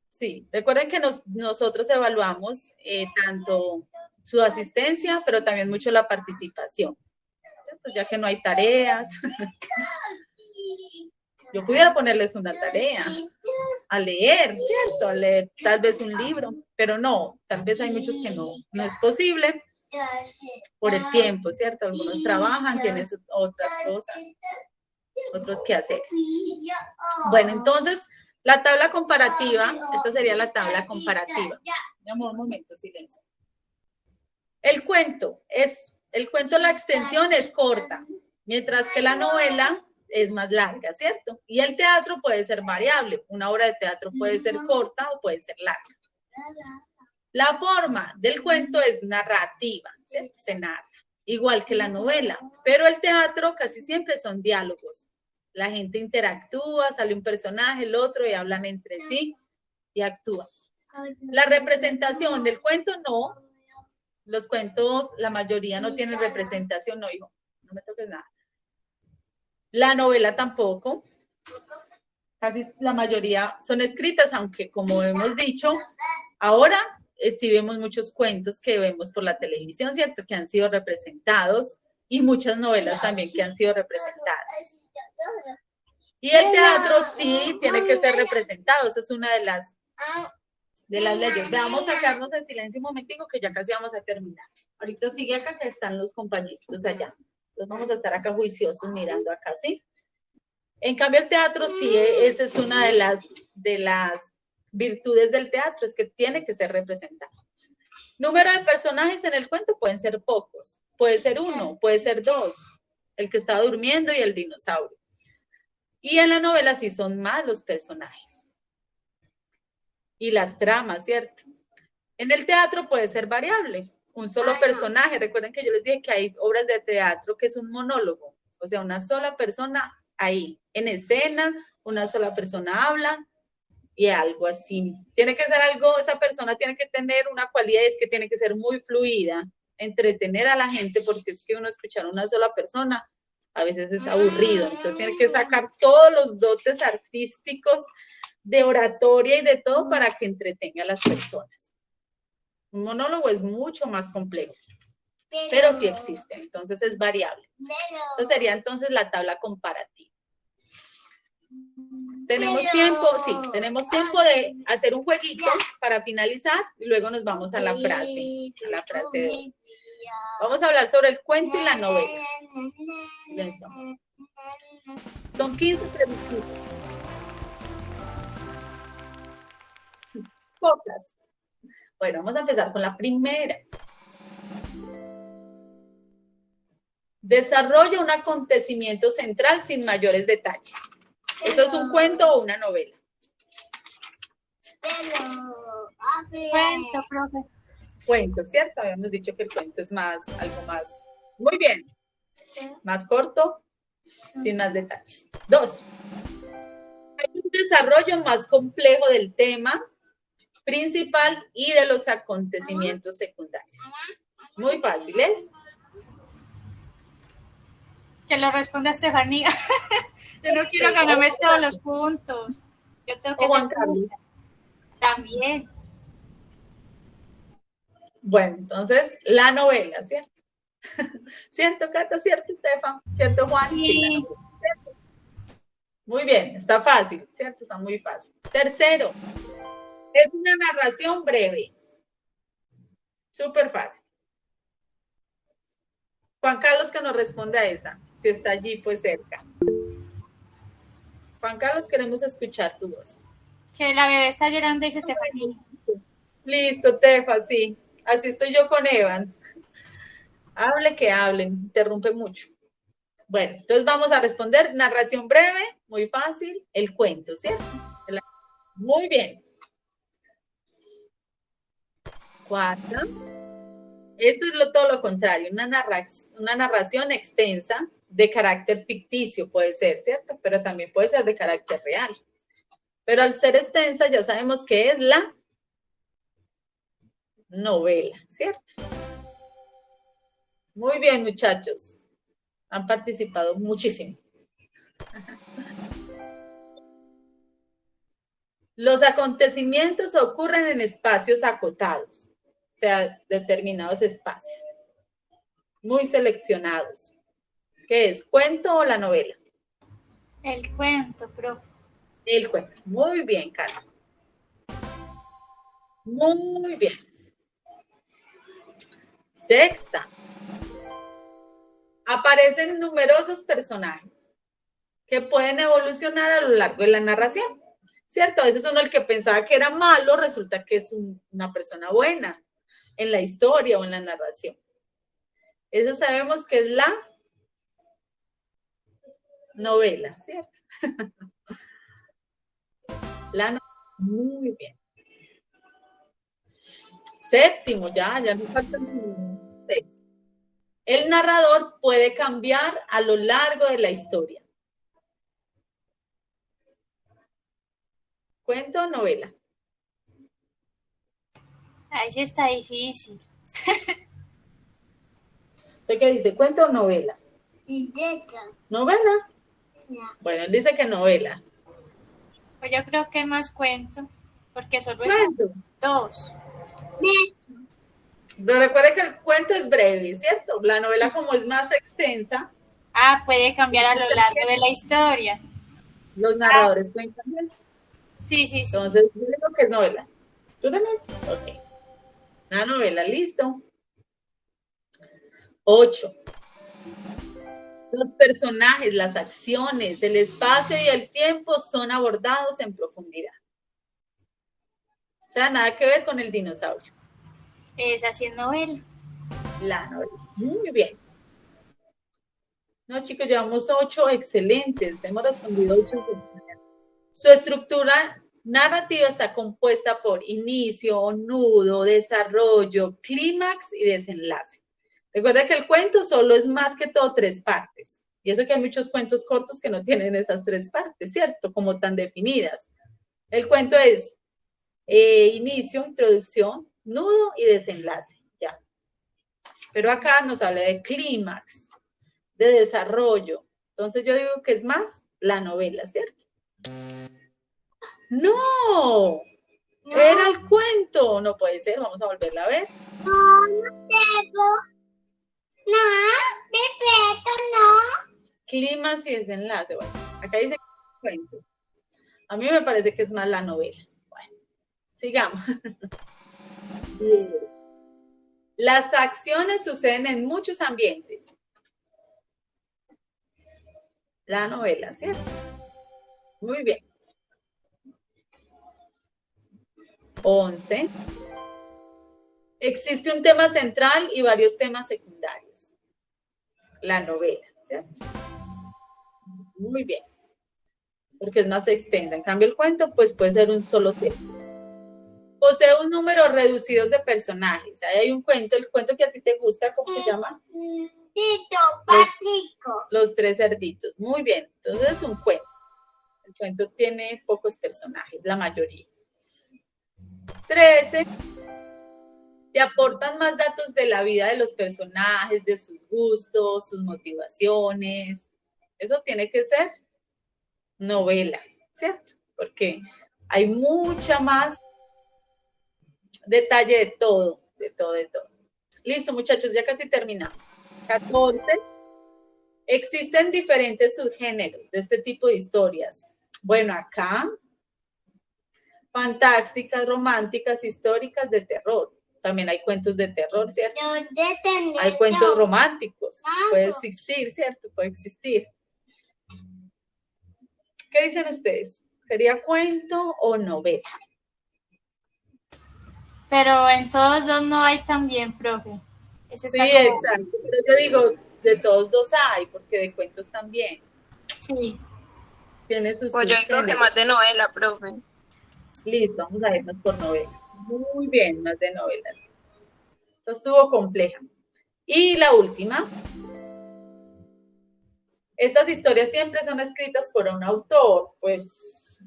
Sí, recuerden que nosotros evaluamos tanto su asistencia, pero también mucho la participación, ¿cierto? Ya que no hay tareas. Yo pudiera ponerles una tarea, a leer, ¿cierto? A leer tal vez un libro, pero no, tal vez hay muchos que no es posible por el tiempo, ¿cierto? Algunos trabajan, tienen otras cosas, otros quehaceres. Bueno, entonces, la tabla comparativa, esta sería la tabla comparativa. Mi amor, un momento, silencio. El cuento, la extensión es corta, mientras que la novela es más larga, ¿cierto? Y el teatro puede ser variable. Una obra de teatro puede ser corta o puede ser larga. La forma del cuento es narrativa, ¿cierto? Se narra, igual que la novela, pero el teatro casi siempre son diálogos. La gente interactúa, sale un personaje, el otro, y hablan entre sí y actúan. La representación del cuento no. Los cuentos, la mayoría no tienen representación, no, hijo, no me toques nada. La novela tampoco. Casi la mayoría son escritas, aunque como hemos dicho, ahora sí vemos muchos cuentos que vemos por la televisión, ¿cierto? Que han sido representados, y muchas novelas también que han sido representadas. Y el teatro sí tiene que ser representado, esa es una de las leyes. Vamos a sacarnos en silencio un momentico que ya casi vamos a terminar. Ahorita sigue acá que están los compañeritos allá. Entonces vamos a estar acá juiciosos mirando acá, ¿sí? En cambio el teatro sí, esa es una de las virtudes del teatro, es que tiene que ser representado. Número de personajes en el cuento pueden ser pocos, puede ser 1, puede ser 2, el que está durmiendo y el dinosaurio. Y en la novela sí son más los personajes. Y las tramas, ¿cierto? En el teatro puede ser variable, un solo personaje. Recuerden que yo les dije que hay obras de teatro que es un monólogo, o sea, una sola persona ahí, en escena, una sola persona habla y algo así. Tiene que ser algo, esa persona tiene que tener una cualidad, es que tiene que ser muy fluida, entretener a la gente, porque es que uno escuchar a una sola persona a veces es aburrido, entonces tiene que sacar todos los dotes artísticos de oratoria y de todo para que entretenga a las personas. Un monólogo es mucho más complejo, pero sí existe, entonces es variable. Esa sería entonces la tabla comparativa. ¿Tenemos tiempo? Sí, tenemos tiempo de hacer un jueguito para finalizar y luego nos vamos a la frase de hoy. Vamos a hablar sobre el cuento y la novela. Silencio. Son 15 preguntas. Pocas. Bueno, vamos a empezar con la primera. Desarrolla un acontecimiento central sin mayores detalles. ¿Eso es un cuento o una novela? Cuento, profe. Cuento, ¿cierto? Habíamos dicho que el cuento es algo más. Muy bien. Más corto, sin más detalles. 2. Hay un desarrollo más complejo del tema principal y de los acontecimientos secundarios. Muy fáciles. Que lo responda Estefanía. Yo no quiero ganarme todos los puntos. Yo tengo que O Juan ser Carlos. justa. También. Bueno, entonces, la novela, ¿cierto? ¿Cierto, Cata? ¿Cierto, Estefan? ¿Cierto, Juan? Sí. La novela, ¿cierto? Muy bien, está fácil, ¿cierto? Está muy fácil. Tercero, es una narración breve. Súper fácil. Juan Carlos, que nos responda a esa, si está allí, pues cerca. Juan Carlos, queremos escuchar tu voz. Que la bebé está llorando, dice Estefanía. Listo, Tefa, sí. Así estoy yo con Evans. Hable que hablen, interrumpe mucho. Bueno, entonces vamos a responder. Narración breve, muy fácil, el cuento, ¿cierto? Muy bien. Cuarta. Esto es todo lo contrario, una narración extensa de carácter ficticio puede ser, ¿cierto? Pero también puede ser de carácter real. Pero al ser extensa ya sabemos que es la novela, ¿cierto? Muy bien, muchachos. Han participado muchísimo. Los acontecimientos ocurren en espacios acotados, o sea, determinados espacios, muy seleccionados. ¿Qué es? ¿Cuento o la novela? El cuento, profe. El cuento. Muy bien, Carla. Muy bien. Sexta. Aparecen numerosos personajes que pueden evolucionar a lo largo de la narración, ¿cierto? A veces uno el que pensaba que era malo resulta que es una persona buena en la historia o en la narración. Eso sabemos que es la novela, ¿cierto? La novela. Muy bien. Séptimo, ya nos faltan 6. El narrador puede cambiar a lo largo de la historia. ¿Cuento o novela? Ahí sí está difícil. ¿Usted qué dice? ¿Cuento o novela? ¿Novela? Ya. Bueno, él dice que novela. Pues yo creo que más cuento, porque solo es Cuento. 2. Pero recuerde que el cuento es breve, ¿cierto? La novela, como es más extensa, Puede cambiar a lo largo de la historia. los narradores pueden cambiar. Sí. Entonces, yo digo que es novela. ¿Tú también? Ok. La novela, listo. 8. Los personajes, las acciones, el espacio y el tiempo son abordados en profundidad. O sea, nada que ver con el dinosaurio. Esa sí es novela. La novela. Muy bien. No, chicos, llevamos 8 excelentes. Hemos respondido 8. Su estructura narrativa está compuesta por inicio, nudo, desarrollo, clímax y desenlace. Recuerda que el cuento solo es más que todo 3 partes. Y eso que hay muchos cuentos cortos que no tienen esas 3 partes, ¿cierto? Como tan definidas. El cuento es inicio, introducción, nudo y desenlace. Ya. Pero acá nos habla de clímax, de desarrollo. Entonces yo digo que es más la novela, ¿cierto? ¡No! Era el cuento. No puede ser, vamos a volverla a ver. No Clímax y desenlace. Bueno, acá dice cuento. A mí me parece que es más la novela. Bueno, sigamos. Bien. Las acciones suceden en muchos ambientes. La novela, ¿cierto? Muy bien. 11. Existe un tema central y varios temas secundarios. La novela, ¿cierto? Muy bien. Porque es más extensa. En cambio, el cuento, pues puede ser un solo tema. Posee un número reducido de personajes. Ahí hay un cuento, el cuento que a ti te gusta, ¿cómo se llama? Los 3 cerditos. Muy bien. Entonces es un cuento. El cuento tiene pocos personajes, la mayoría. 13. Te aportan más datos de la vida de los personajes, de sus gustos, sus motivaciones. Eso tiene que ser novela, ¿cierto? porque hay mucha más detalle de todo. Listo, muchachos, ya casi terminamos. 14. Existen diferentes subgéneros de este tipo de historias. Bueno, acá, fantásticas, románticas, históricas, de terror. También hay cuentos de terror, ¿cierto? Hay cuentos románticos. Puede existir, ¿cierto? Puede existir. ¿Qué dicen ustedes? ¿Sería cuento o novela? Pero en todos dos no hay también, profe. Sí, exacto. Pero yo digo, de todos dos hay, porque de cuentos también. Sí. Tiene sus Pues yo digo que más de novela, profe. Listo, vamos a irnos por novelas. Muy bien, más de novelas. Esto estuvo compleja. Y la última. Estas historias siempre son escritas por un autor. Pues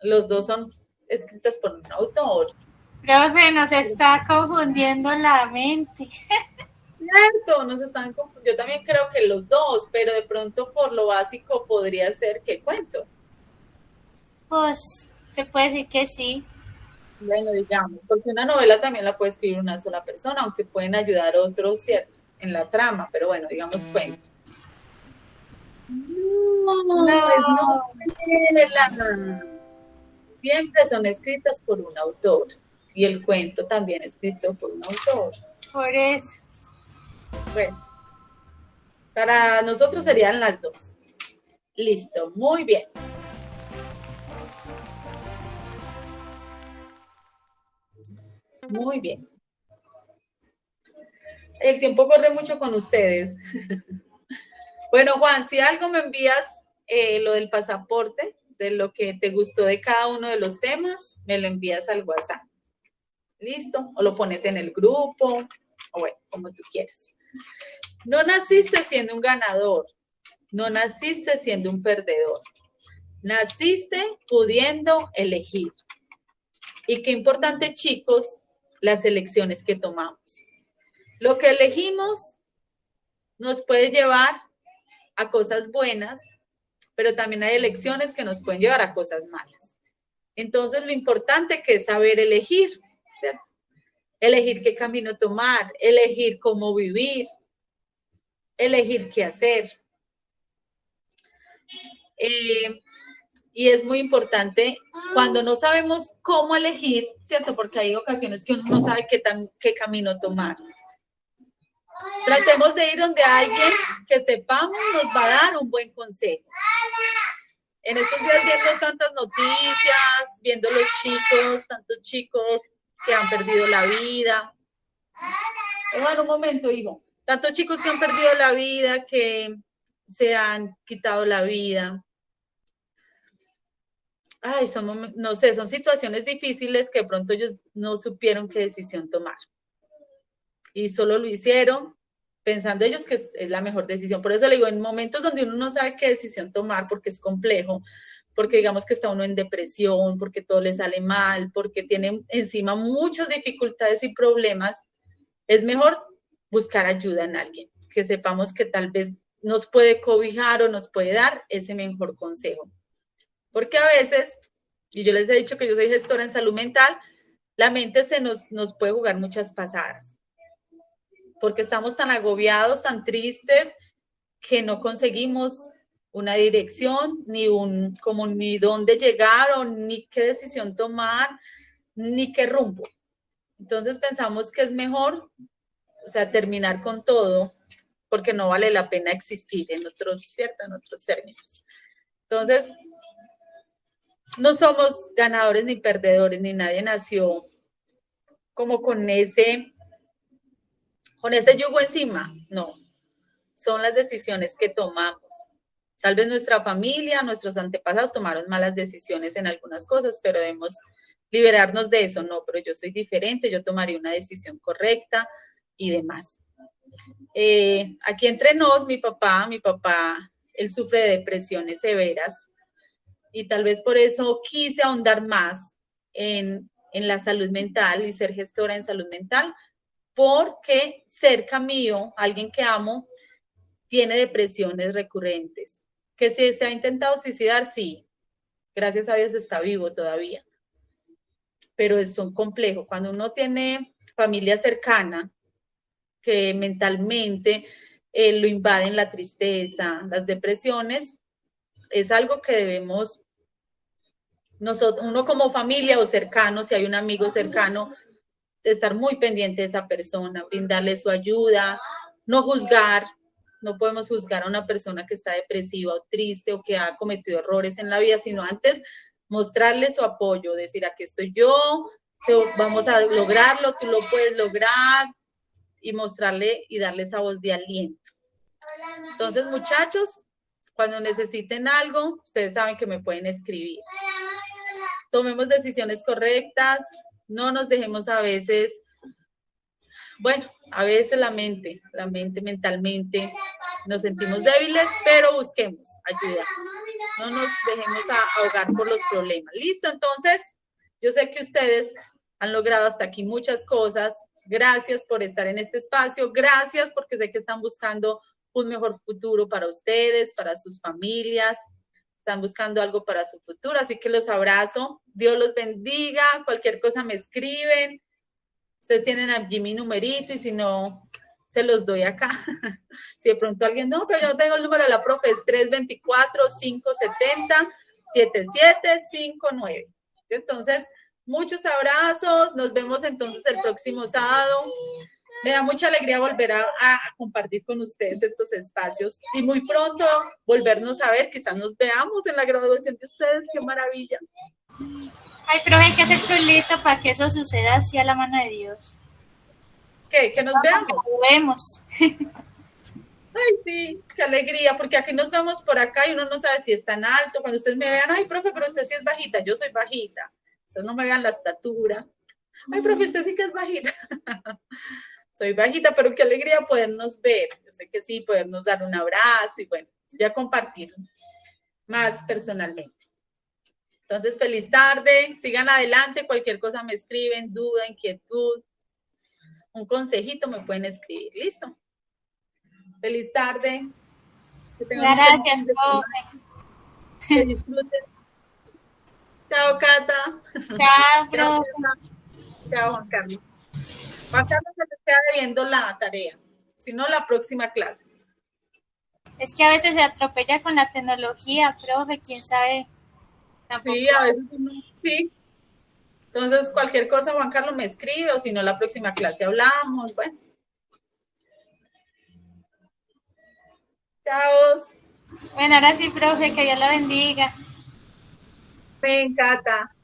los dos son escritas por un autor. Profe, nos está confundiendo la mente. Cierto, nos están confundiendo. Yo también creo que los dos, pero de pronto por lo básico podría ser que cuento. Pues se puede decir que sí. Bueno, digamos, porque una novela también la puede escribir una sola persona, aunque pueden ayudar otros, cierto, en la trama, pero bueno, digamos cuento. No, es novela. Siempre son escritas por un autor. Y el cuento también escrito por un autor. Por eso. Bueno, para nosotros serían las dos. Listo, muy bien. Muy bien. El tiempo corre mucho con ustedes. Bueno, Juan, si algo me envías lo del pasaporte, de lo que te gustó de cada uno de los temas, me lo envías al WhatsApp. ¿Listo? O lo pones en el grupo, o bueno, como tú quieras. No naciste siendo un ganador, no naciste siendo un perdedor. Naciste pudiendo elegir. Y qué importante, chicos, las elecciones que tomamos. Lo que elegimos nos puede llevar a cosas buenas, pero también hay elecciones que nos pueden llevar a cosas malas. Entonces, lo importante que es saber elegir, ¿cierto? Elegir qué camino tomar, elegir cómo vivir, elegir qué hacer. Y es muy importante cuando no sabemos cómo elegir, ¿cierto? Porque hay ocasiones que uno no sabe qué camino tomar. Tratemos de ir donde alguien que sepamos nos va a dar un buen consejo. En estos días viendo tantas noticias, viendo los chicos, tantos chicos que han perdido la vida. Bueno, un momento, hijo. Tantos chicos que han perdido la vida, que se han quitado la vida. Ay, no sé, son situaciones difíciles que de pronto ellos no supieron qué decisión tomar. Y solo lo hicieron pensando ellos que es la mejor decisión. Por eso le digo, en momentos donde uno no sabe qué decisión tomar, porque es complejo, porque digamos que está uno en depresión, porque todo le sale mal, porque tiene encima muchas dificultades y problemas, es mejor buscar ayuda en alguien, que sepamos que tal vez nos puede cobijar o nos puede dar ese mejor consejo. Porque a veces, y yo les he dicho que yo soy gestora en salud mental, la mente nos puede jugar muchas pasadas. Porque estamos tan agobiados, tan tristes, que no conseguimos una dirección, ni dónde llegar, o ni qué decisión tomar, ni qué rumbo. Entonces pensamos que es mejor, o sea, terminar con todo, porque no vale la pena existir en otros términos. Entonces, no somos ganadores ni perdedores, ni nadie nació como con ese yugo encima. No, son las decisiones que tomamos. Tal vez nuestra familia, nuestros antepasados tomaron malas decisiones en algunas cosas, pero debemos liberarnos de eso. No, pero yo soy diferente, yo tomaré una decisión correcta y demás. Aquí entre nos, mi papá, él sufre de depresiones severas y tal vez por eso quise ahondar más en la salud mental y ser gestora en salud mental, porque cerca mío, alguien que amo, tiene depresiones recurrentes. ¿Que se ha intentado suicidar? Sí. Gracias a Dios está vivo todavía. Pero es un complejo. Cuando uno tiene familia cercana, que mentalmente lo invaden la tristeza, las depresiones, es algo que debemos, nosotros, uno como familia o cercano, si hay un amigo cercano, estar muy pendiente de esa persona, brindarle su ayuda, no juzgar. No podemos juzgar a una persona que está depresiva o triste o que ha cometido errores en la vida, sino antes mostrarle su apoyo, decir, aquí estoy yo, vamos a lograrlo, tú lo puedes lograr, y mostrarle y darle esa voz de aliento. Entonces, muchachos, cuando necesiten algo, ustedes saben que me pueden escribir. Tomemos decisiones correctas, no nos dejemos a veces, bueno, a veces la mente mentalmente nos sentimos débiles, pero busquemos ayuda. No nos dejemos ahogar por los problemas. ¿Listo? Entonces, yo sé que ustedes han logrado hasta aquí muchas cosas. Gracias por estar en este espacio. Gracias porque sé que están buscando un mejor futuro para ustedes, para sus familias. Están buscando algo para su futuro. Así que los abrazo. Dios los bendiga. Cualquier cosa me escriben. Ustedes tienen allí mi numerito y si no, se los doy acá. Si de pronto alguien, no, pero yo no tengo el número de la profe, es 324-570-7759. Entonces, muchos abrazos. Nos vemos entonces el próximo sábado. Me da mucha alegría volver a compartir con ustedes estos espacios y muy pronto volvernos a ver. Quizás nos veamos en la graduación de ustedes. ¡Qué maravilla! Ay, pero hay que ser chulito para que eso suceda así a la mano de Dios. ¿Qué? ¿Que nos veamos? Nos vemos. Ay, sí, qué alegría, porque aquí nos vemos por acá y uno no sabe si es tan alto. Cuando ustedes me vean, ay, profe, pero usted sí es bajita. Yo soy bajita. Ustedes no me vean la estatura. Ay, profe, usted sí que es bajita. Soy bajita, pero qué alegría podernos ver. Yo sé que sí, podernos dar un abrazo y bueno, ya compartir más personalmente. Entonces, feliz tarde, sigan adelante, cualquier cosa me escriben, duda, inquietud, un consejito me pueden escribir, ¿listo? Feliz tarde. Gracias, profe. Que disfruten. Chao, Cata. Chao, profe. Chao, Juan Carlos. Juan Carlos se les queda debiendo la tarea, si no, la próxima clase. Es que a veces se atropella con la tecnología, profe, quién sabe. Tampoco. Sí, a veces uno, sí. Entonces, cualquier cosa, Juan Carlos me escribe, o si no, la próxima clase hablamos, bueno. Chao. Bueno, ahora sí, profe, que Dios la bendiga. Me encanta.